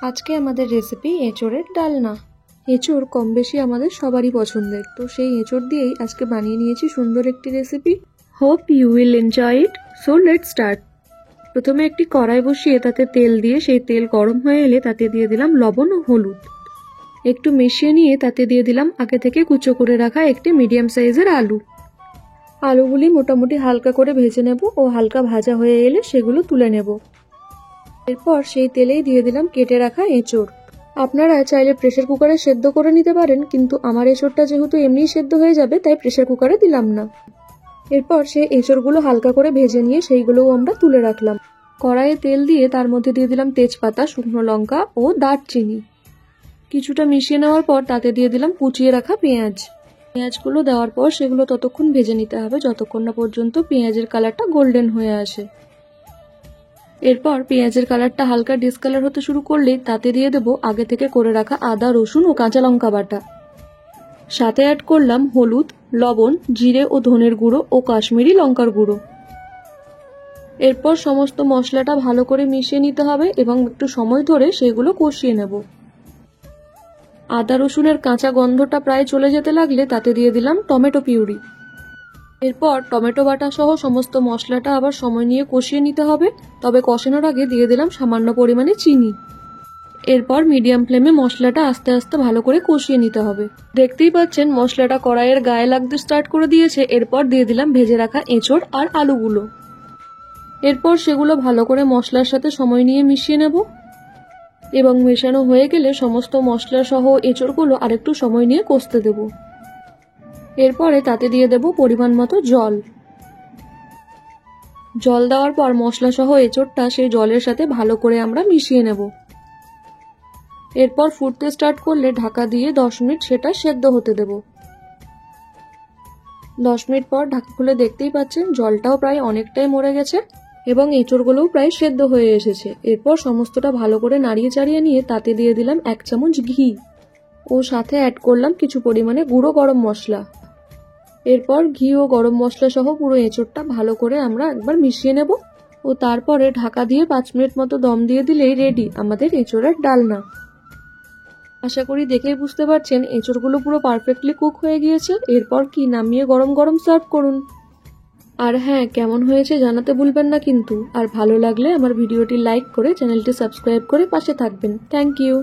আজকে আমাদের রেসিপি এঁচোড়ের ডালনা। এঁচোড় কম বেশি আমাদের সবারই পছন্দের, তো সেই এঁচোড় দিয়েই আজকে বানিয়ে নিয়েছি সুন্দর একটি recipe. Hope you will enjoy it. So let's start. প্রথমে একটি কড়াই বসিয়ে তাতে তেল দিয়ে সেই তেল গরম হয়ে এলে তাতে দিয়ে দিলাম লবণ ও হলুদ। একটু মিশিয়ে নিয়ে তাতে দিয়ে দিলাম আগে থেকে কুচো করে রাখা একটি মিডিয়াম সাইজের আলু। আলুগুলি মোটামুটি হালকা করে ভেজে নেব ও হালকা ভাজা হয়ে এলে সেগুলো তুলে নেব। এরপর সেই তেলেই দিয়ে দিলাম কেটে রাখা এঁচোড়। আপনারা চাইলে প্রেসার কুকারে সেদ্ধ করে নিতে পারেন, কিন্তু আমার এঁচোড়টা যেহেতু এমনিই সেদ্ধ হয়ে যাবে তাই প্রেসার কুকারে দিলাম না। এরপর সেই এঁচোড়গুলো হালকা করে ভেজে নিয়ে সেইগুলোও আমরা তুলে রাখলাম। কড়াইয়ে তেল দিয়ে তার মধ্যে দিয়ে দিলাম তেজপাতা, শুকনো লঙ্কা ও দারচিনি। কিছুটা মিশিয়ে নেওয়ার পর তাতে দিয়ে দিলাম কুচিয়ে রাখা পেঁয়াজ। পেঁয়াজগুলো দেওয়ার পর সেগুলো ততক্ষণ ভেজে নিতে হবে যতক্ষণ না পর্যন্ত পেঁয়াজের কালারটা গোল্ডেন হয়ে আসে। এরপর পেঁয়াজের কালারটা হালকা ডিসকালার হতে শুরু করলেই তাতে দিয়ে দেবো আগে থেকে করে রাখা আদা, রসুন ও কাঁচা লঙ্কা বাটা। সাথে অ্যাড করলাম হলুদ, লবণ, জিরে ও ধনের গুঁড়ো ও কাশ্মীরি লঙ্কার গুঁড়ো। এরপর সমস্ত মশলাটা ভালো করে মিশিয়ে নিতে হবে এবং একটু সময় ধরে সেগুলো কষিয়ে নেব। আদা রসুনের কাঁচা গন্ধটা প্রায় চলে যেতে লাগলে তাতে দিয়ে দিলাম টমেটো পিউরি। এরপর টমেটো বাটা সহ সমস্ত মশলাটা আবার সময় নিয়ে কষিয়ে নিতে হবে, তবে কষানোর আগে দিয়ে দিলাম সামান্য পরিমাণে চিনি। এরপর মিডিয়াম ফ্লেমে মশলাটা আস্তে আস্তে ভালো করে কষিয়ে নিতে হবে। দেখতেই পাচ্ছেন মশলাটা কড়াইয়ের গায়ে লাগতে স্টার্ট করে দিয়েছে। এরপর দিয়ে দিলাম ভেজে রাখা এঁচোড় আর আলুগুলো। এরপর সেগুলো ভালো করে মশলার সাথে সময় নিয়ে মিশিয়ে নেব এবং মেশানো হয়ে গেলে সমস্ত মশলা সহ এঁচোড়গুলো আরেকটু সময় নিয়ে কষতে দেব। এরপরে তাতে দিয়ে দেব পরিমাণ মতো জল। জল দেওয়ার পর মশলা সহ এঁচোড়টা সেই জলের সাথে ভালো করে আমরা মিশিয়ে নেব। এরপর ফুটতে স্টার্ট করলে ঢাকা দিয়ে 10 মিনিট সেটা সেদ্ধ হতে দেব। 10 মিনিট পর ঢাকা খুলে দেখতেই পাচ্ছেন জলটাও প্রায় অনেকটাই মরে গেছে এবং এঁচোড়গুলোও প্রায় সেদ্ধ হয়ে এসেছে। এরপর সমস্তটা ভালো করে নাড়িয়ে চাড়িয়ে নিয়ে তাতে দিয়ে দিলাম 1 চামচ ঘি ও সাথে অ্যাড করলাম কিছু পরিমাণে গুঁড়ো গরম মশলা। এরপর ঘি ও গরম মশলা সহ পুরো এঁচোড়টা ভালো করে আমরা একবার মিশিয়ে নেব ও তারপরে ঢাকা দিয়ে 5 মিনিট মতো দম দিয়ে দিলেই রেডি আমাদের এঁচোড়ের ডালনা। আশা করি দেখেই বুঝতে পারছেন এঁচোড়গুলো পুরো পারফেক্টলি কুক হয়ে গিয়েছে। এরপর কি নামিয়ে গরম গরম সার্ভ করুন। আর হ্যাঁ, কেমন হয়েছে জানাতে ভুলবেন না কিন্তু। আর ভালো লাগলে আমার ভিডিওটি লাইক করে চ্যানেলটি সাবস্ক্রাইব করে পাশে থাকবেন। Thank you.